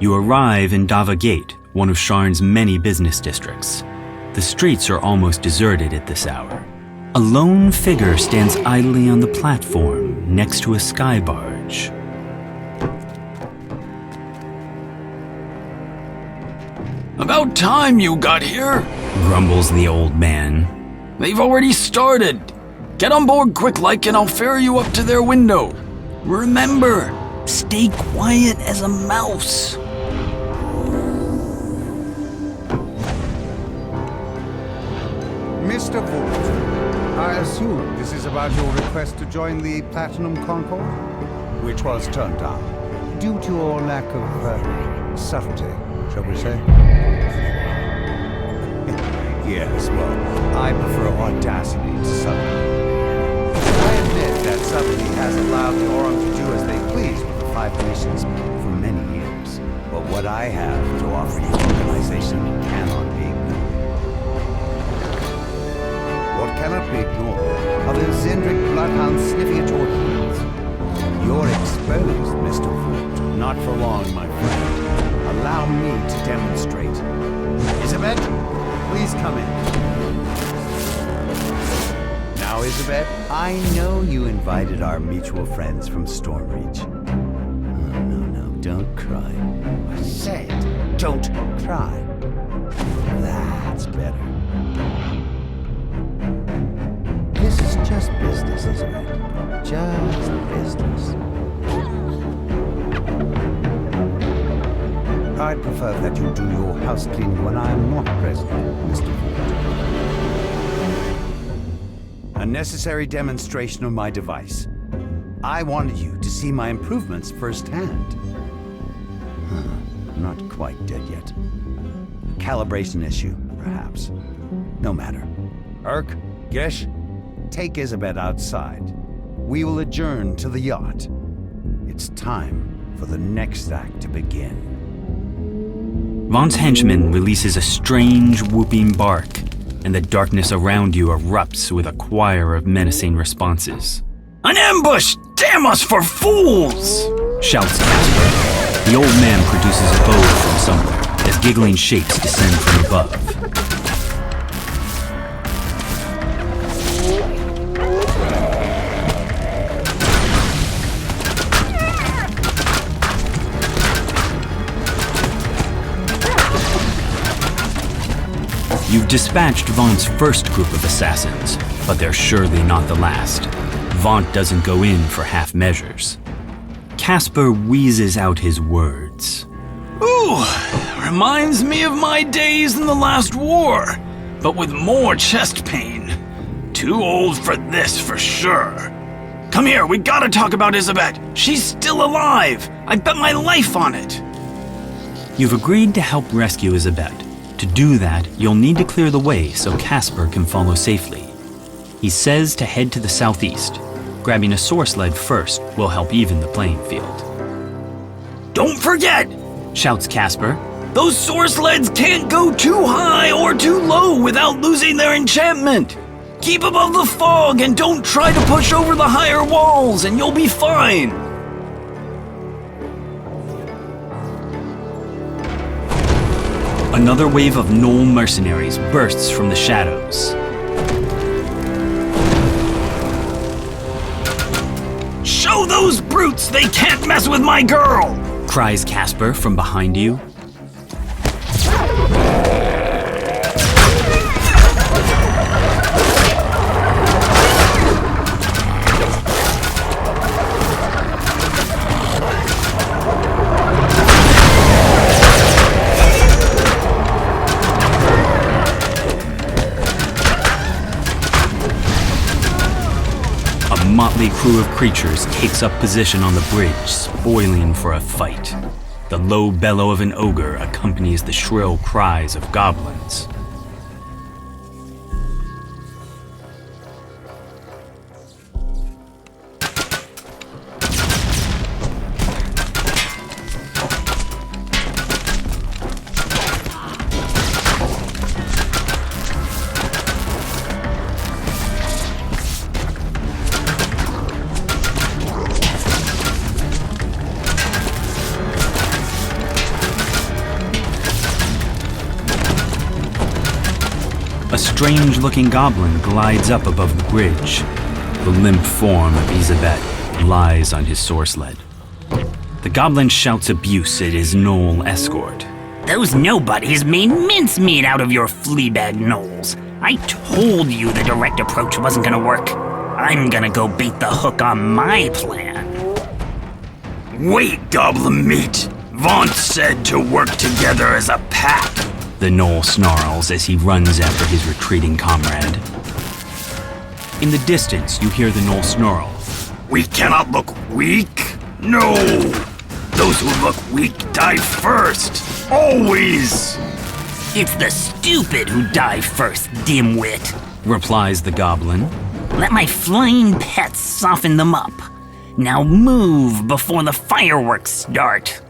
You arrive in Dava Gate, one of Sharn's many business districts. The streets are almost deserted at this hour. A lone figure stands idly on the platform next to a sky barge. About time you got here, grumbles the old man. They've already started. Get on board quick like and I'll ferry you up to their window. Remember, stay quiet as a mouse. Mr. Vaunt, I assume this is about your request to join the Platinum Concord, which was turned down, due to your lack of subtlety, shall we say? Yes, well, I prefer audacity to subtlety. I admit that subtlety has allowed the Aurum to do as they please with the Five Nations for many years. But what I have to offer you organization cannot be ignored. What cannot be ignored are the Zendrick bloodhounds sniffing at your heels. You're exposed, Mr. Vaunt. Not for long, my friend. Allow me to demonstrate. Issabet, please come in. Now, Issabet, I know you invited our mutual friends from Stormreach. Oh, no, don't cry. I said, don't cry. That's better. This is just business, Issabet. Just business. I'd prefer that you do your house cleaning when I am not present, Mr. Vaunt. A necessary demonstration of my device. I wanted you to see my improvements firsthand. Not quite dead yet. A calibration issue, perhaps. No matter. Urk, Gish, take Issabet outside. We will adjourn to the yacht. It's time for the next act to begin. Vaunt's henchman releases a strange whooping bark, and the darkness around you erupts with a choir of menacing responses. An ambush! Damn us for fools! Shouts Casper. The old man produces a bow from somewhere as giggling shapes descend from above. You've dispatched Vaunt's first group of assassins, but they're surely not the last. Vaunt doesn't go in for half measures. Casper wheezes out his words. Ooh, reminds me of my days in the last war, but with more chest pain. Too old for this for sure. Come here, we gotta talk about Issabet. She's still alive. I bet my life on it. You've agreed to help rescue Issabet. To do that, you'll need to clear the way so Casper can follow safely. He says to head to the southeast. Grabbing a soar sled first will help even the playing field. Don't forget, shouts Casper. Those soar sleds can't go too high or too low without losing their enchantment. Keep above the fog and don't try to push over the higher walls and you'll be fine. Another wave of gnoll mercenaries bursts from the shadows. Show those brutes they can't mess with my girl! Cries Casper from behind you. A motley crew of creatures takes up position on the bridge, spoiling for a fight. The low bellow of an ogre accompanies the shrill cries of goblins. strange-looking goblin glides up above the bridge. The limp form of Issabet lies on his source-lead. The goblin shouts abuse at his gnoll escort. Those nobodies made mincemeat out of your fleabag gnolls. I told you the direct approach wasn't gonna work. I'm gonna go bait the hook on my plan. Wait, goblin meat! Vaunt said to work together as a pack. The gnoll snarls as he runs after his retreating comrade. In the distance, you hear the gnoll snarl. We cannot look weak. No! Those who look weak die first. Always! It's the stupid who die first, dimwit. Replies the goblin. Let my flying pets soften them up. Now move before the fireworks start.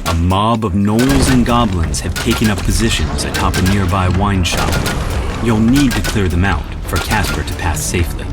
A mob of gnolls and goblins have taken up positions atop a nearby wine shop. You'll need to clear them out for Casper to pass safely.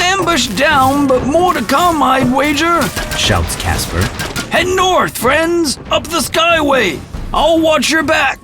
Ambush down, but more to come, I'd wager. Shouts Casper. Head north, friends! Up the skyway! I'll watch your back!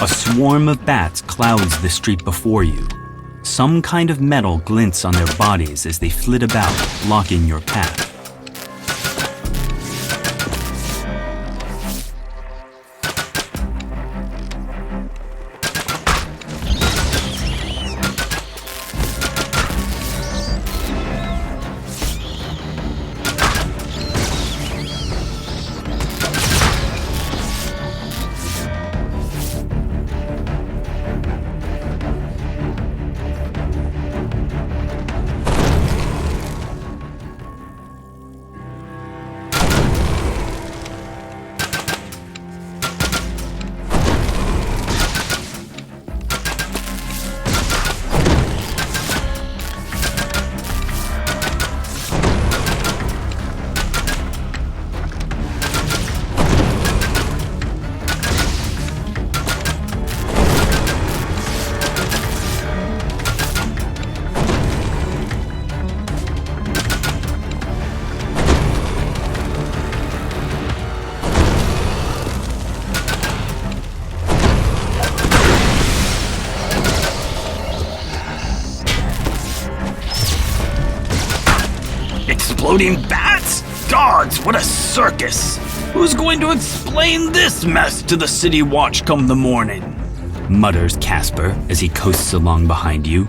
A swarm of bats clouds the street before you. Some kind of metal glints on their bodies as they flit about, blocking your path. exploding bats? Gods, what a circus! Who's going to explain this mess to the city watch come the morning? Mutters Casper as he coasts along behind you.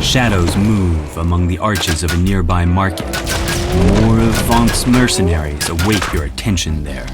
Shadows move among the arches of a nearby market. More of Vaunt's mercenaries await your attention there.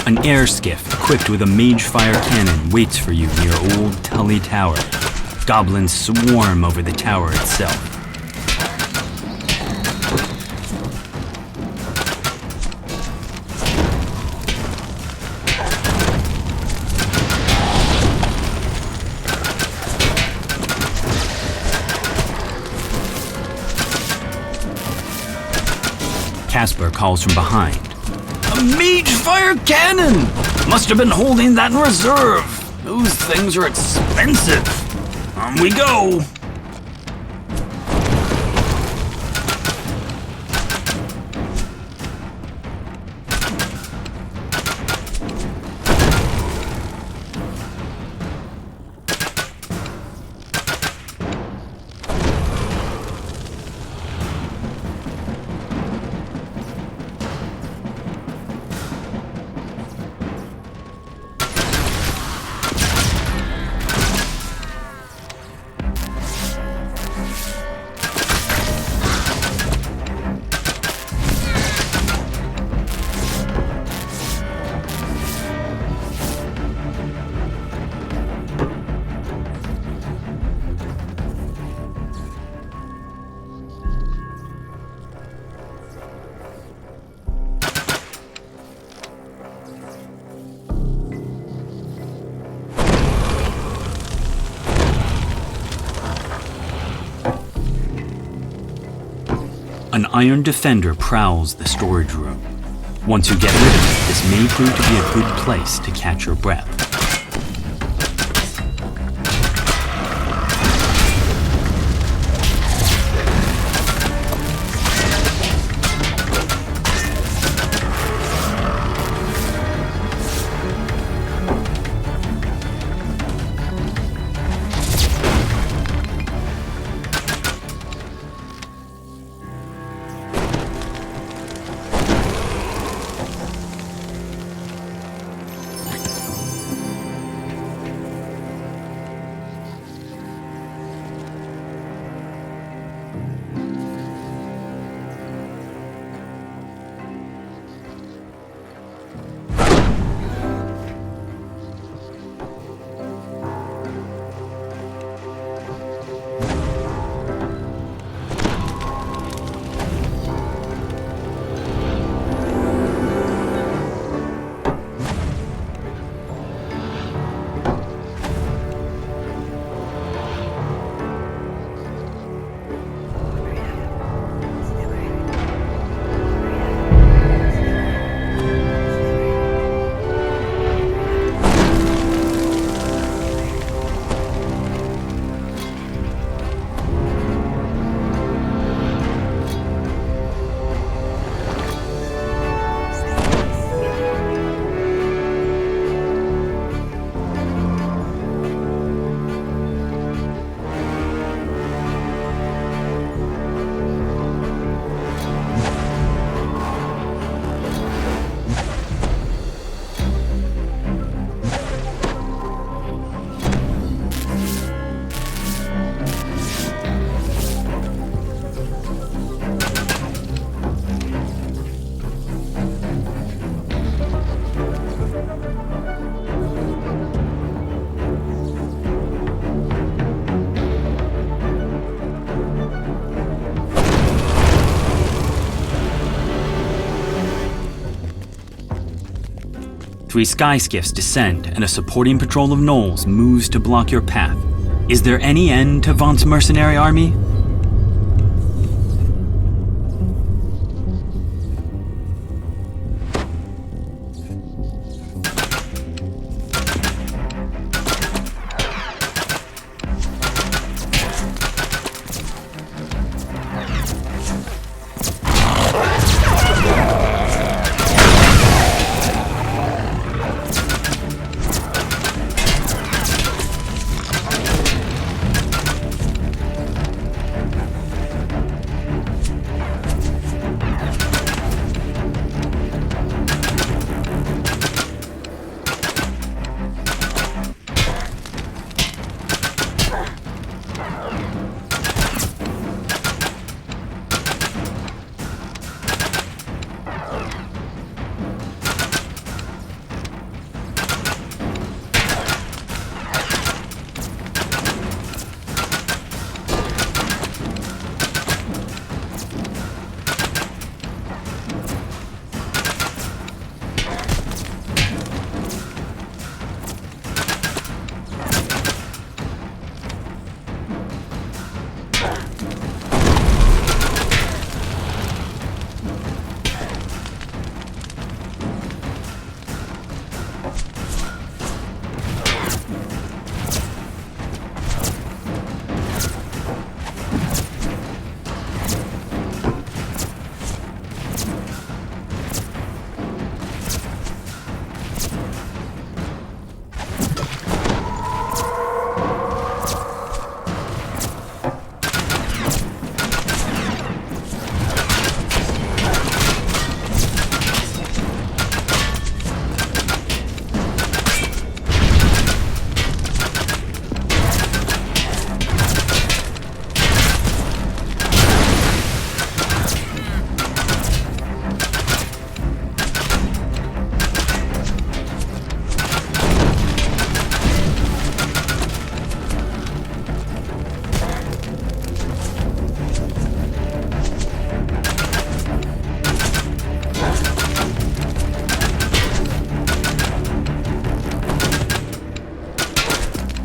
An air skiff equipped with a mage fire cannon waits for you near Old Tully Tower. Goblins swarm over the tower itself. Casper calls from behind. A mage fire cannon! Must have been holding that in reserve. Those things are expensive. On we go. An iron defender prowls the storage room. Once you get rid of it, this may prove to be a good place to catch your breath. 3 sky skiffs descend, and a supporting patrol of gnolls moves to block your path. Is there any end to Vaunt's mercenary army?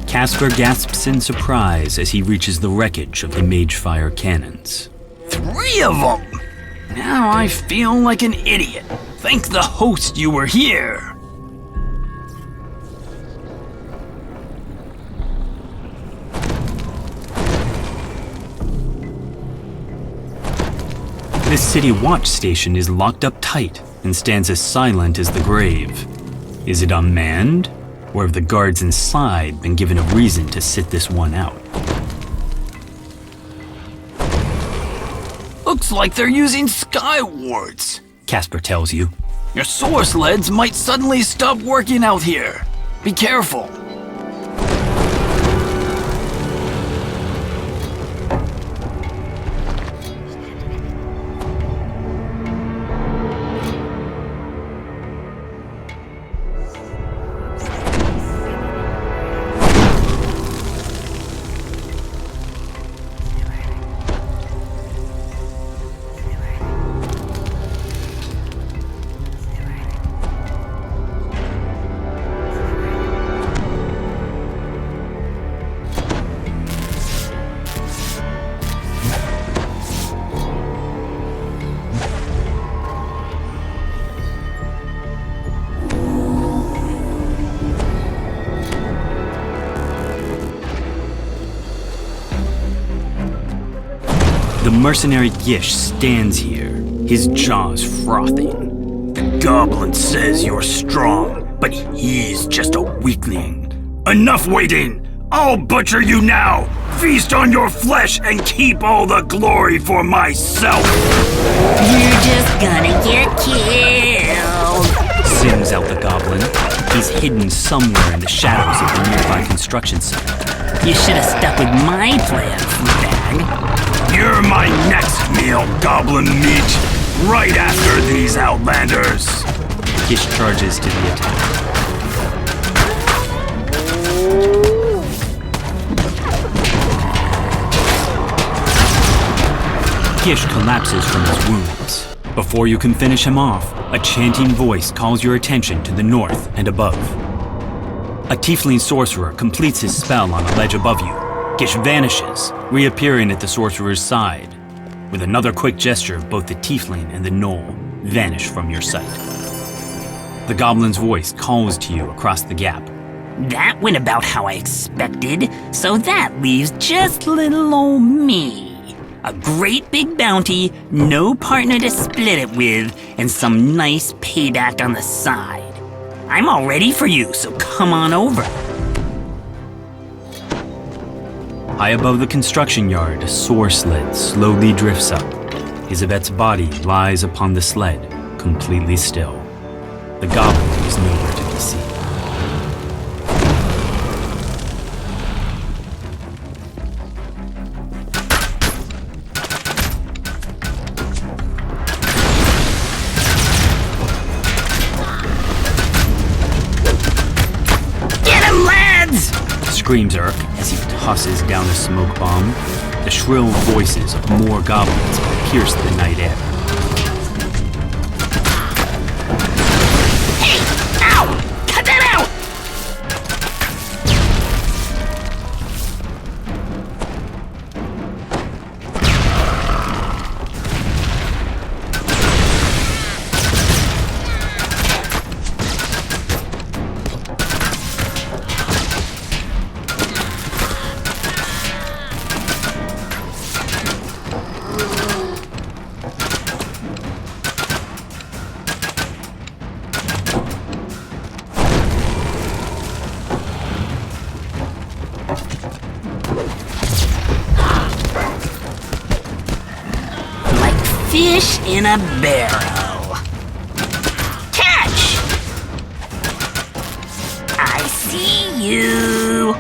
Casper gasps in surprise as he reaches the wreckage of the Magefire cannons. 3 of them! Now I feel like an idiot. Thank the host you were here. This city watch station is locked up tight and stands as silent as the grave. Is it unmanned? Or have the guards inside been given a reason to sit this one out? Looks like they're using sky wards. Casper tells you. Your source leads might suddenly stop working out here. Be careful. The mercenary Gish stands here, his jaws frothing. The goblin says you're strong, but he's just a weakling. Enough waiting! I'll butcher you now! Feast on your flesh and keep all the glory for myself! You're just gonna get killed! Sings out the goblin. He's hidden somewhere in the shadows of the nearby construction site. You should have stuck with my plan, Fleabag. You're my next meal, goblin meat! Right after these outlanders! Gish charges to the attack. Gish collapses from his wounds. Before you can finish him off, A chanting voice calls your attention to the north and above. A tiefling sorcerer completes his spell on a ledge above you. Gish vanishes, reappearing at the sorcerer's side. With another quick gesture, both the tiefling and the gnoll vanish from your sight. The goblin's voice calls to you across the gap. That went about how I expected, so that leaves just little old me. A great big bounty, no partner to split it with, and some nice payback on the side. I'm all ready for you, so come on over. High above the construction yard, a soar sled slowly drifts up. Issabet's body lies upon the sled, completely still. The goblin is nowhere to be seen. Get him, lads! Screams Urk as he tosses down a smoke bomb. The shrill voices of more goblins pierce the night air. Hey! Ow! Cut that out! Fish in a barrel. Catch! I see you.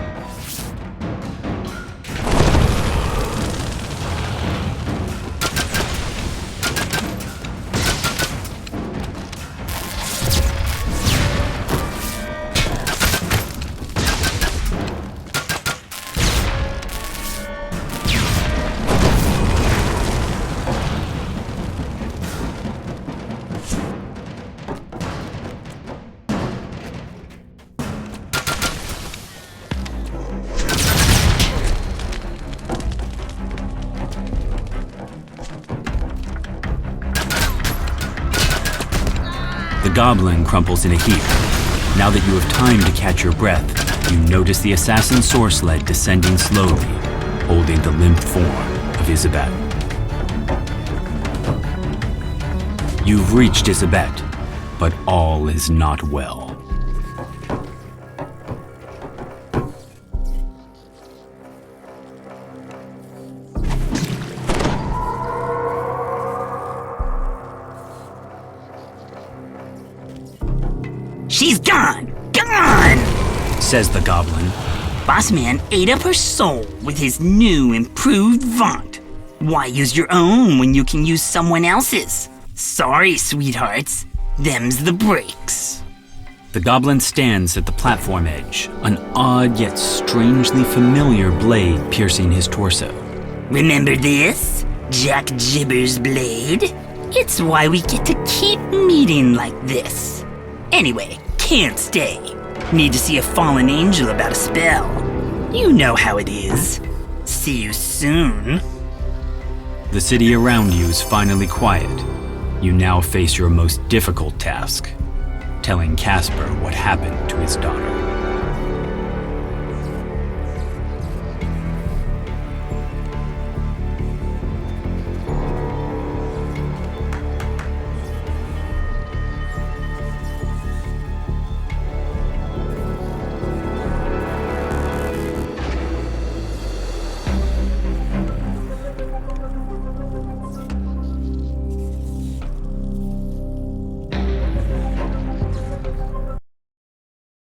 The goblin crumples in a heap. Now that you have time to catch your breath, you notice the assassin soar sled descending slowly, holding the limp form of Issabet. You've reached Issabet, but all is not well. She's gone! Gone! Says the goblin. Bossman ate up her soul with his new improved Vaunt. Why use your own when you can use someone else's? Sorry, sweethearts. Them's the breaks. The goblin stands at the platform edge, an odd yet strangely familiar blade piercing his torso. Remember this? Jack Jibber's blade? It's why we get to keep meeting like this. Anyway, can't stay. Need to see a fallen angel about a spell. You know how it is. See you soon. The city around you is finally quiet. You now face your most difficult task, telling Casper what happened to his daughter.